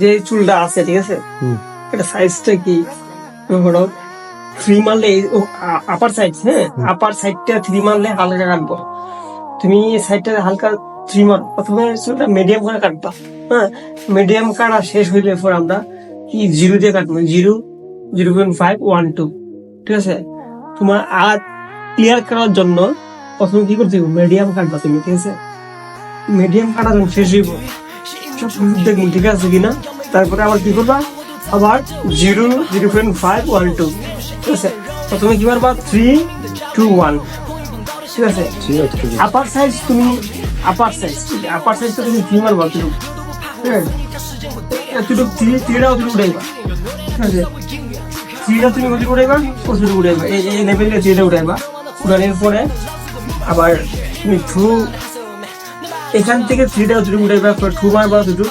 যে চুলটা আছে ঠিক আছে এটা সাইজটা কি ধরো 3 মারলে আপার সাইড, হ্যাঁ আপার সাইডটা 3 মারলে হালকা কাটবো। তুমি সাইডটা হালকা 3 মার, প্রথমে চুলটা মিডিয়াম করে কাটবা। হ্যাঁ, মিডিয়াম কাটা শেষ হইলে পর আমরা কি 0 দিয়ে কাটবো, 0, 0.5, 1, 2, ঠিক আছে। তোমার আর ক্লিয়ার করার জন্য প্রথমে কি করতে হবে, মিডিয়াম কাটবা তুমি, ঠিক আছে। মিডিয়াম কাটা যখন শেষ হইব সব দেখুন ঠিক আছে কিনা, তারপরে আবার কি করবা, আবার 0, 0.5, 1, 2, ঠিক আছে। প্রথমে কি করবা 3, 2, 1, ঠিক আছে। আপার সাইজ তুমি আপার সাইজ তুমি 3 মারবা, হ্যাঁ এতটুকু 3টাও তুমি উঠাইবা, ঠিক আছে। 3টা তুমি উঠাইবা, 4 উঠাইবা, এই লেভেলে 3টা উঠাইবা। উঠানোর পরে আবার তুমি এখান থেকে 3টা দুটো উঠাইবা, 2 মারবা দুটো,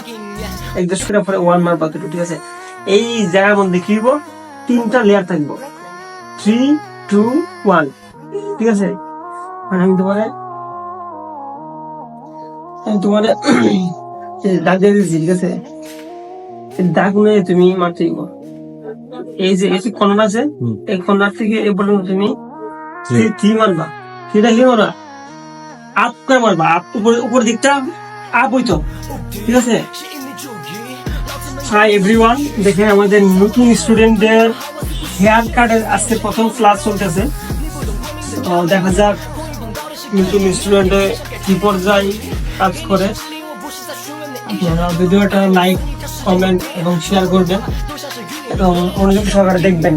একজাস্ট করে পরে 1 মারবা দুটো, ঠিক আছে। এই জায়গার মধ্যে কি হইব, 3টা লেয়ার থাকবো, 3, 2, 1, ঠিক আছে। আমি তোমার দাগ দিয়ে দিচ্ছি, ঠিক আছে। দাগ নিয়ে তুমি মারতে দিব, এই যে কর্নার আছে, এই কর্নার থেকে এ পর্যন্ত তুমি 3 মারবা। সেটা কি মারবা, আপ করে মারবা, আপ উপর দিকটা আপ হইতো, ঠিক আছে। হাই এভরিওয়ান, দেখেন আমাদের নতুন স্টুডেন্টদের হেয়ার কাটের আজকে প্রথম ক্লাস চলতেছে। দেখা যাক নতুন স্টুডেন্টে কি পর্যায়ে কাজ করে। আপনারা ভিডিওটা লাইক, কমেন্ট এবং শেয়ার করবেন এবং মনোযোগ সহকারে দেখবেন।